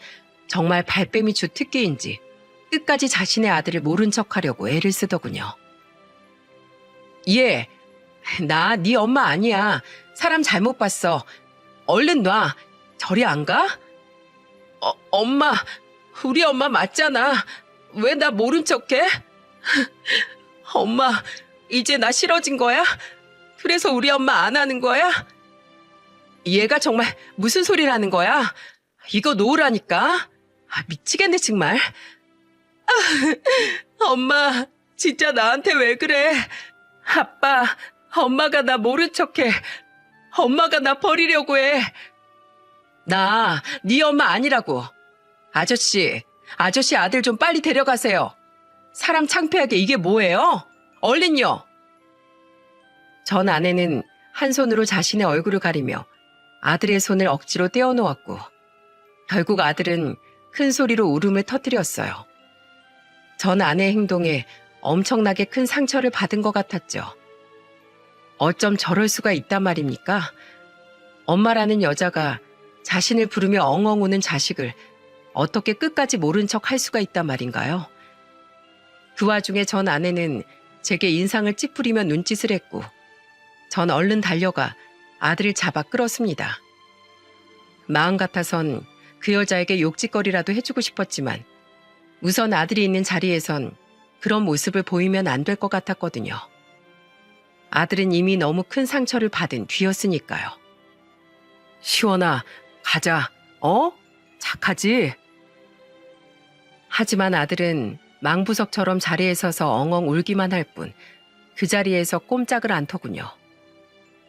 정말 발뺌이 주 특기인지 끝까지 자신의 아들을 모른 척하려고 애를 쓰더군요. 나 네 엄마 아니야. 사람 잘못 봤어. 얼른 놔. 저리 안 가? 엄마, 우리 엄마 맞잖아. 왜 나 모른 척해? 엄마, 이제 나 싫어진 거야? 그래서 우리 엄마 안 하는 거야? 얘가 정말 무슨 소리를 하는 거야? 이거 놓으라니까. 미치겠네 정말. 엄마, 진짜 나한테 왜 그래? 아빠, 엄마가 나 모른 척해. 엄마가 나 버리려고 해. 나 네 엄마 아니라고. 아저씨 아들 좀 빨리 데려가세요. 사람 창피하게 이게 뭐예요? 얼른요. 전 아내는 한 손으로 자신의 얼굴을 가리며 아들의 손을 억지로 떼어놓았고 결국 아들은 큰 소리로 울음을 터뜨렸어요. 전 아내의 행동에 엄청나게 큰 상처를 받은 것 같았죠. 어쩜 저럴 수가 있단 말입니까? 엄마라는 여자가 자신을 부르며 엉엉 우는 자식을 어떻게 끝까지 모른 척 할 수가 있단 말인가요? 그 와중에 전 아내는 제게 인상을 찌푸리며 눈짓을 했고 전 얼른 달려가 아들을 잡아 끌었습니다. 마음 같아선 그 여자에게 욕짓거리라도 해주고 싶었지만 우선 아들이 있는 자리에선 그런 모습을 보이면 안 될 것 같았거든요. 아들은 이미 너무 큰 상처를 받은 뒤였으니까요. 시원아, 가자. 착하지? 하지만 아들은 망부석처럼 자리에 서서 엉엉 울기만 할 뿐 그 자리에서 꼼짝을 않더군요.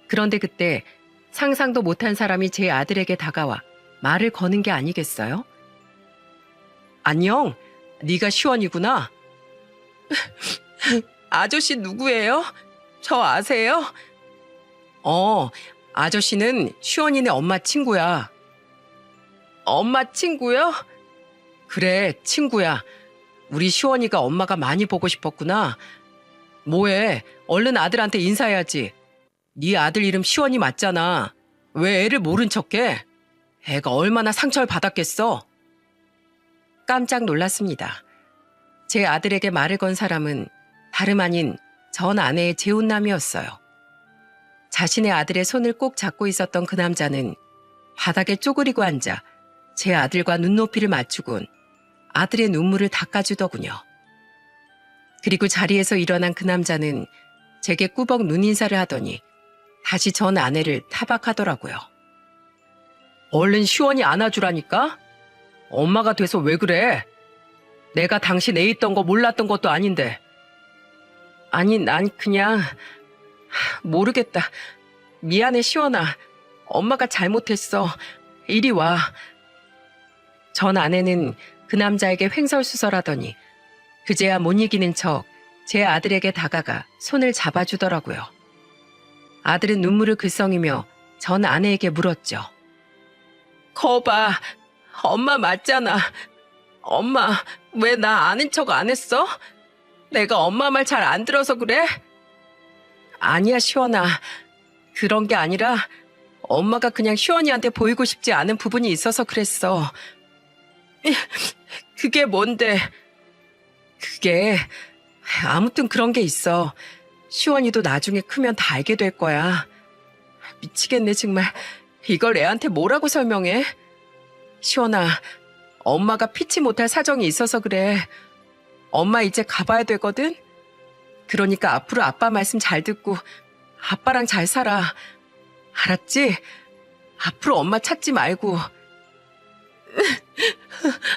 그런데 그때 상상도 못한 사람이 제 아들에게 다가와 말을 거는 게 아니겠어요? 안녕, 네가 시원이구나. 아저씨 누구예요? 저 아세요? 아저씨는 시원이네 엄마 친구야. 엄마 친구요? 그래, 친구야. 우리 시원이가 엄마가 많이 보고 싶었구나. 뭐해, 얼른 아들한테 인사해야지. 네 아들 이름 시원이 맞잖아. 왜 애를 모른 척해? 애가 얼마나 상처를 받았겠어? 깜짝 놀랐습니다. 제 아들에게 말을 건 사람은 다름 아닌 전 아내의 재혼남이었어요. 자신의 아들의 손을 꼭 잡고 있었던 그 남자는 바닥에 쪼그리고 앉아 제 아들과 눈높이를 맞추곤 아들의 눈물을 닦아주더군요. 그리고 자리에서 일어난 그 남자는 제게 꾸벅 눈인사를 하더니 다시 전 아내를 타박하더라고요. 얼른 시원히 안아주라니까? 엄마가 돼서 왜 그래? 내가 당신 애 있던 거 몰랐던 것도 아닌데. 아니, 난 그냥 모르겠다. 미안해, 시원아. 엄마가 잘못했어. 이리 와. 전 아내는 그 남자에게 횡설수설하더니 그제야 못 이기는 척 제 아들에게 다가가 손을 잡아주더라고요. 아들은 눈물을 글썽이며 전 아내에게 물었죠. 거봐, 엄마 맞잖아. 엄마, 왜 나 아는 척 안 했어? 내가 엄마 말 잘 안 들어서 그래? 아니야, 시원아. 그런 게 아니라 엄마가 그냥 시원이한테 보이고 싶지 않은 부분이 있어서 그랬어. 그게 뭔데? 그게 아무튼 그런 게 있어. 시원이도 나중에 크면 다 알게 될 거야. 미치겠네 정말. 이걸 애한테 뭐라고 설명해? 시원아, 엄마가 피치 못할 사정이 있어서 그래. 엄마 이제 가봐야 되거든? 그러니까 앞으로 아빠 말씀 잘 듣고 아빠랑 잘 살아. 알았지? 앞으로 엄마 찾지 말고.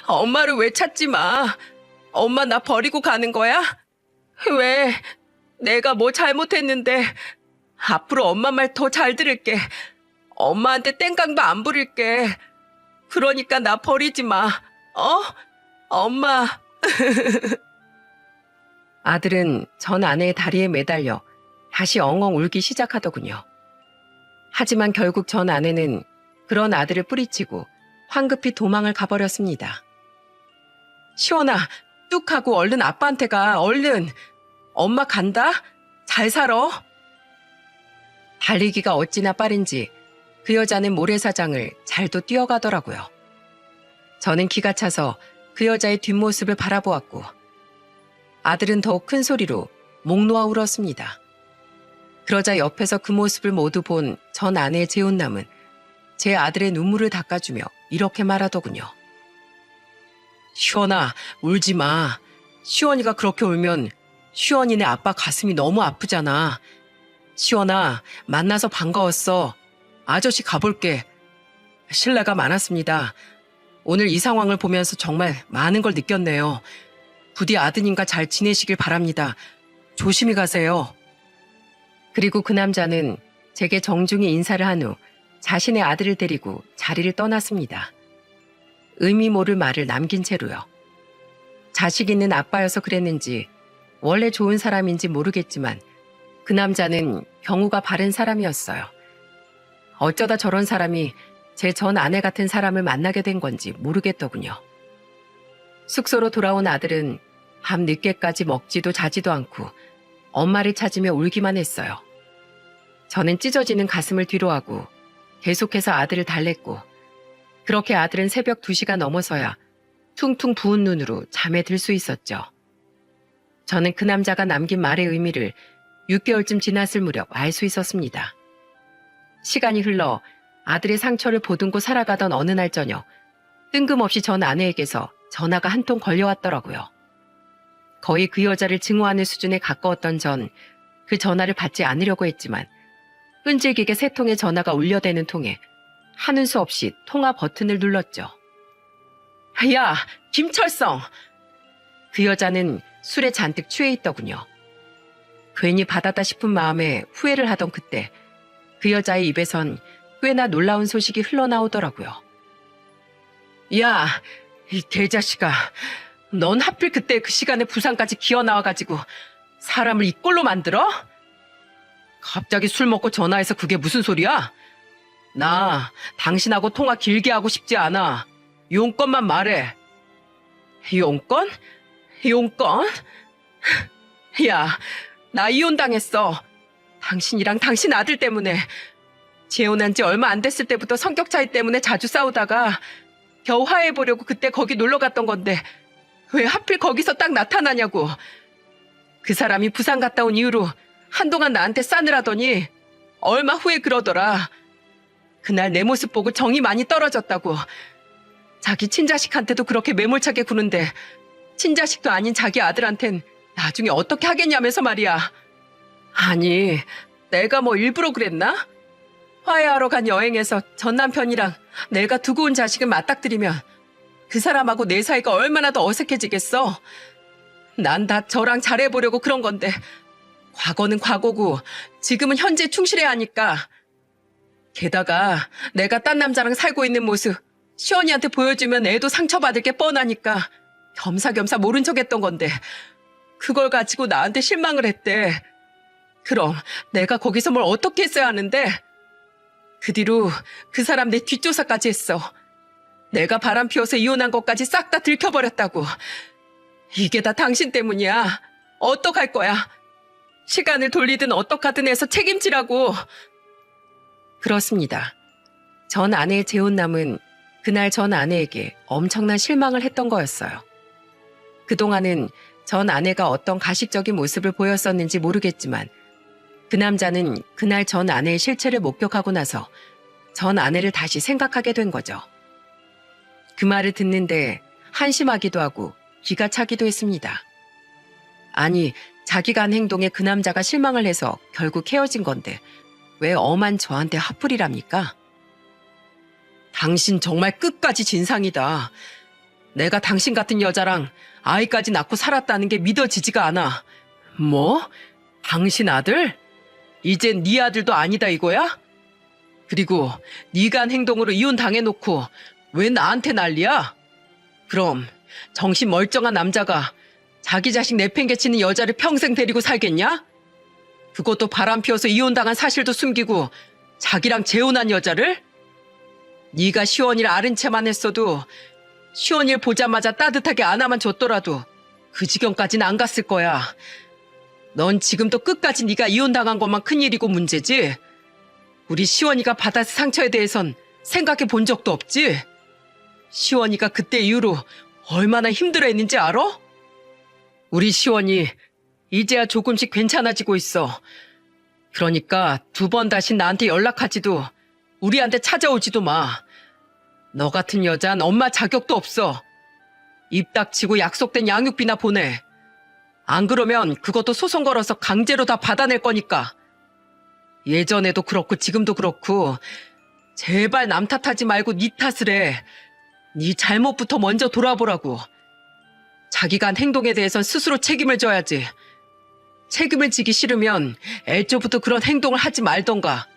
엄마를 왜 찾지 마. 엄마 나 버리고 가는 거야? 왜? 내가 뭐 잘못했는데. 앞으로 엄마 말 더 잘 들을게. 엄마한테 땡깡도 안 부릴게. 그러니까 나 버리지 마. 엄마. 아들은 전 아내의 다리에 매달려 다시 엉엉 울기 시작하더군요. 하지만 결국 전 아내는 그런 아들을 뿌리치고 황급히 도망을 가버렸습니다. 시원아, 뚝 하고 얼른 아빠한테 가, 얼른. 엄마 간다? 잘 살아. 달리기가 어찌나 빠른지 그 여자는 모래사장을 잘도 뛰어가더라고요. 저는 기가 차서 그 여자의 뒷모습을 바라보았고 아들은 더욱 큰 소리로 목 놓아 울었습니다. 그러자 옆에서 그 모습을 모두 본 전 아내의 재혼남은 제 아들의 눈물을 닦아주며 이렇게 말하더군요. 시원아, 울지 마. 시원이가 그렇게 울면 시원이네 아빠 가슴이 너무 아프잖아. 시원아, 만나서 반가웠어. 아저씨 가볼게. 실례가 많았습니다. 오늘 이 상황을 보면서 정말 많은 걸 느꼈네요. 부디 아드님과 잘 지내시길 바랍니다. 조심히 가세요. 그리고 그 남자는 제게 정중히 인사를 한 후 자신의 아들을 데리고 자리를 떠났습니다. 의미 모를 말을 남긴 채로요. 자식 있는 아빠여서 그랬는지 원래 좋은 사람인지 모르겠지만 그 남자는 경우가 바른 사람이었어요. 어쩌다 저런 사람이 제 전 아내 같은 사람을 만나게 된 건지 모르겠더군요. 숙소로 돌아온 아들은 밤 늦게까지 먹지도 자지도 않고 엄마를 찾으며 울기만 했어요. 저는 찢어지는 가슴을 뒤로하고 계속해서 아들을 달랬고, 그렇게 아들은 새벽 2시가 넘어서야 퉁퉁 부은 눈으로 잠에 들 수 있었죠. 저는 그 남자가 남긴 말의 의미를 6개월쯤 지났을 무렵 알 수 있었습니다. 시간이 흘러 아들의 상처를 보듬고 살아가던 어느 날 저녁, 뜬금없이 전 아내에게서 전화가 한 통 걸려왔더라고요. 거의 그 여자를 증오하는 수준에 가까웠던 전 그 전화를 받지 않으려고 했지만 끈질기게 세 통의 전화가 울려대는 통에 하는 수 없이 통화 버튼을 눌렀죠. 야, 김철성! 그 여자는 술에 잔뜩 취해 있더군요. 괜히 받았다 싶은 마음에 후회를 하던 그때 그 여자의 입에선 꽤나 놀라운 소식이 흘러나오더라고요. 야, 이 개자식아, 넌 하필 그때 그 시간에 부산까지 기어 나와가지고 사람을 이 꼴로 만들어? 갑자기 술 먹고 전화해서 그게 무슨 소리야? 나 당신하고 통화 길게 하고 싶지 않아. 용건만 말해. 용건? 용건? 야, 나 이혼당했어. 당신이랑 당신 아들 때문에. 재혼한 지 얼마 안 됐을 때부터 성격 차이 때문에 자주 싸우다가 겨우 화해해보려고 그때 거기 놀러 갔던 건데 왜 하필 거기서 딱 나타나냐고. 그 사람이 부산 갔다 온 이후로 한동안 나한테 싸늘하더니 얼마 후에 그러더라. 그날 내 모습 보고 정이 많이 떨어졌다고. 자기 친자식한테도 그렇게 매몰차게 구는데 친자식도 아닌 자기 아들한텐 나중에 어떻게 하겠냐면서 말이야. 아니, 내가 뭐 일부러 그랬나? 화해하러 간 여행에서 전 남편이랑 내가 두고 온 자식을 맞닥뜨리면 그 사람하고 내 사이가 얼마나 더 어색해지겠어. 난 다 저랑 잘해보려고 그런 건데 과거는 과거고 지금은 현재에 충실해야 하니까. 게다가 내가 딴 남자랑 살고 있는 모습 시원이한테 보여주면 애도 상처받을 게 뻔하니까 겸사겸사 모른 척했던 건데 그걸 가지고 나한테 실망을 했대. 그럼 내가 거기서 뭘 어떻게 했어야 하는데? 그 뒤로 그 사람 내 뒷조사까지 했어. 내가 바람 피워서 이혼한 것까지 싹 다 들켜버렸다고. 이게 다 당신 때문이야. 어떡할 거야? 시간을 돌리든 어떡하든 해서 책임지라고. 그렇습니다. 전 아내의 재혼남은 그날 전 아내에게 엄청난 실망을 했던 거였어요. 그동안은 전 아내가 어떤 가식적인 모습을 보였었는지 모르겠지만 그 남자는 그날 전 아내의 실체를 목격하고 나서 전 아내를 다시 생각하게 된 거죠. 그 말을 듣는데 한심하기도 하고 기가 차기도 했습니다. 아니, 자기가 한 행동에 그 남자가 실망을 해서 결국 헤어진 건데 왜 엄한 저한테 화풀이랍니까? 당신 정말 끝까지 진상이다. 내가 당신 같은 여자랑 아이까지 낳고 살았다는 게 믿어지지가 않아. 뭐? 당신 아들? 이젠 네 아들도 아니다 이거야? 그리고 네가 한 행동으로 이혼 당해놓고 왜 나한테 난리야? 그럼 정신 멀쩡한 남자가 자기 자식 내팽개치는 여자를 평생 데리고 살겠냐? 그것도 바람 피워서 이혼당한 사실도 숨기고 자기랑 재혼한 여자를? 네가 시원이를 아른 채만 했어도 시원이를 보자마자 따뜻하게 안아만 줬더라도 그 지경까지는 안 갔을 거야. 넌 지금도 끝까지 네가 이혼당한 것만 큰일이고 문제지. 우리 시원이가 받았을 상처에 대해선 생각해 본 적도 없지. 시원이가 그때 이후로 얼마나 힘들어했는지 알아? 우리 시원이 이제야 조금씩 괜찮아지고 있어. 그러니까 2번 다시 나한테 연락하지도 우리한테 찾아오지도 마. 너 같은 여잔 엄마 자격도 없어. 입 닥치고 약속된 양육비나 보내. 안 그러면 그것도 소송 걸어서 강제로 다 받아낼 거니까. 예전에도 그렇고 지금도 그렇고 제발 남 탓하지 말고 네 탓을 해. 네 잘못부터 먼저 돌아보라고. 자기가 한 행동에 대해선 스스로 책임을 져야지. 책임을 지기 싫으면 애초부터 그런 행동을 하지 말던가.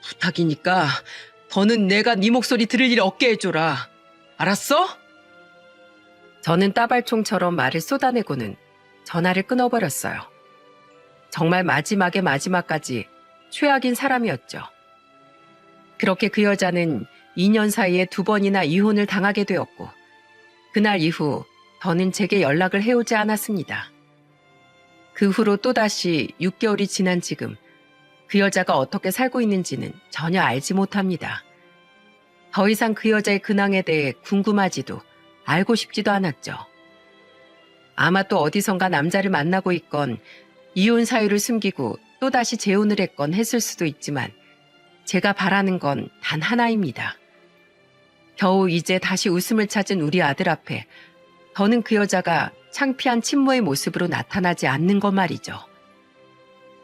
부탁이니까 더는 내가 네 목소리 들을 일 없게 해줘라. 알았어? 저는 따발총처럼 말을 쏟아내고는 전화를 끊어버렸어요. 정말 마지막의 마지막까지 최악인 사람이었죠. 그렇게 그 여자는 2년 사이에 2번이나 이혼을 당하게 되었고 그날 이후 더는 제게 연락을 해오지 않았습니다. 그 후로 또다시 6개월이 지난 지금 그 여자가 어떻게 살고 있는지는 전혀 알지 못합니다. 더 이상 그 여자의 근황에 대해 궁금하지도 알고 싶지도 않았죠. 아마 또 어디선가 남자를 만나고 있건 이혼 사유를 숨기고 또다시 재혼을 했건 했을 수도 있지만 제가 바라는 건 단 하나입니다. 겨우 이제 다시 웃음을 찾은 우리 아들 앞에 더는 그 여자가 창피한 친모의 모습으로 나타나지 않는 것 말이죠.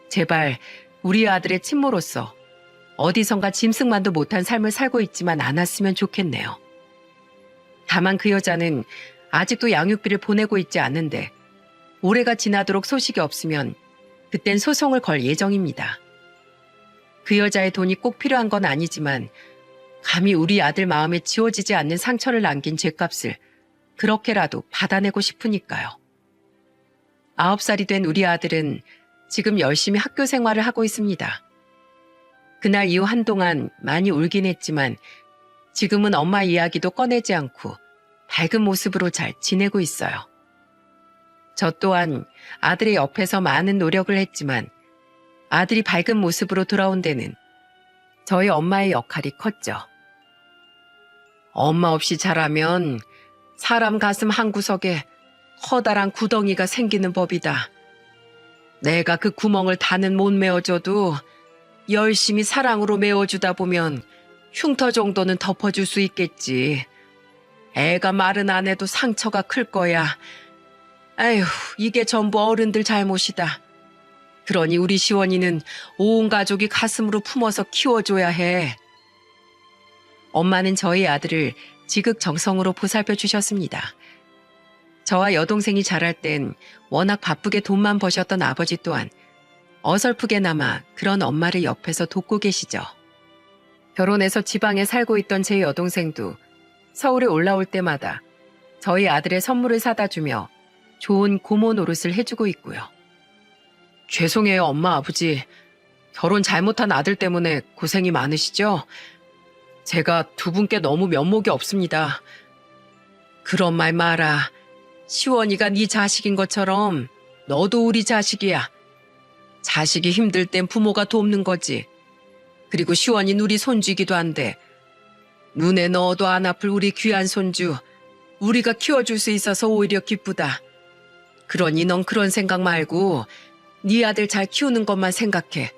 제발 우리 아들의 친모로서 어디선가 짐승만도 못한 삶을 살고 있지만 않았으면 좋겠네요. 다만 그 여자는 아직도 양육비를 보내고 있지 않은데 올해가 지나도록 소식이 없으면 그땐 소송을 걸 예정입니다. 그 여자의 돈이 꼭 필요한 건 아니지만 감히 우리 아들 마음에 지워지지 않는 상처를 남긴 죗값을 그렇게라도 받아내고 싶으니까요. 9살이 된 우리 아들은 지금 열심히 학교 생활을 하고 있습니다. 그날 이후 한동안 많이 울긴 했지만 지금은 엄마 이야기도 꺼내지 않고 밝은 모습으로 잘 지내고 있어요. 저 또한 아들의 옆에서 많은 노력을 했지만 아들이 밝은 모습으로 돌아온 데는 저희 엄마의 역할이 컸죠. 엄마 없이 자라면 사람 가슴 한 구석에 커다란 구덩이가 생기는 법이다. 내가 그 구멍을 다는 못 메워줘도 열심히 사랑으로 메워주다 보면 흉터 정도는 덮어줄 수 있겠지. 애가 말은 안 해도 상처가 클 거야. 아휴, 이게 전부 어른들 잘못이다. 그러니 우리 시원이는 온 가족이 가슴으로 품어서 키워줘야 해. 엄마는 저희 아들을 지극정성으로 보살펴 주셨습니다. 저와 여동생이 자랄 땐 워낙 바쁘게 돈만 버셨던 아버지 또한 어설프게나마 그런 엄마를 옆에서 돕고 계시죠. 결혼해서 지방에 살고 있던 제 여동생도 서울에 올라올 때마다 저희 아들의 선물을 사다 주며 좋은 고모 노릇을 해주고 있고요. 죄송해요, 엄마, 아버지. 결혼 잘못한 아들 때문에 고생이 많으시죠? 제가 두 분께 너무 면목이 없습니다. 그런 말 마라. 시원이가 네 자식인 것처럼 너도 우리 자식이야. 자식이 힘들 땐 부모가 돕는 거지. 그리고 시원이는 우리 손주이기도 한데 눈에 넣어도 안 아플 우리 귀한 손주 우리가 키워줄 수 있어서 오히려 기쁘다. 그러니 넌 그런 생각 말고 네 아들 잘 키우는 것만 생각해.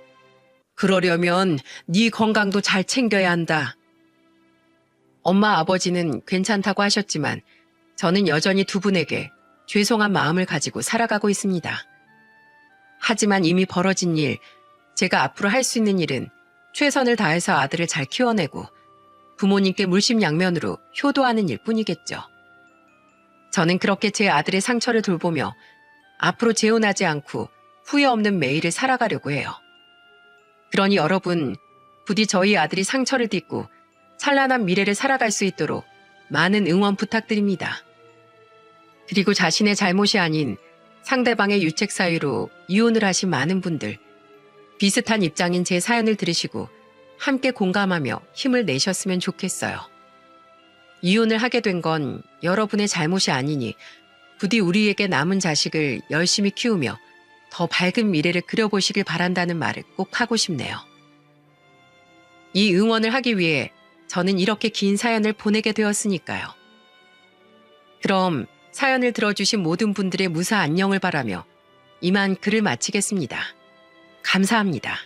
그러려면 네 건강도 잘 챙겨야 한다. 엄마 아버지는 괜찮다고 하셨지만 저는 여전히 두 분에게 죄송한 마음을 가지고 살아가고 있습니다. 하지만 이미 벌어진 일, 제가 앞으로 할 수 있는 일은 최선을 다해서 아들을 잘 키워내고 부모님께 물심양면으로 효도하는 일뿐이겠죠. 저는 그렇게 제 아들의 상처를 돌보며 앞으로 재혼하지 않고 후회 없는 매일을 살아가려고 해요. 그러니 여러분, 부디 저희 아들이 상처를 딛고 찬란한 미래를 살아갈 수 있도록 많은 응원 부탁드립니다. 그리고 자신의 잘못이 아닌 상대방의 유책 사유로 이혼을 하신 많은 분들, 비슷한 입장인 제 사연을 들으시고 함께 공감하며 힘을 내셨으면 좋겠어요. 이혼을 하게 된 건 여러분의 잘못이 아니니 부디 우리에게 남은 자식을 열심히 키우며 더 밝은 미래를 그려보시길 바란다는 말을 꼭 하고 싶네요. 이 응원을 하기 위해 저는 이렇게 긴 사연을 보내게 되었으니까요. 그럼 사연을 들어주신 모든 분들의 무사 안녕을 바라며 이만 글을 마치겠습니다. 감사합니다.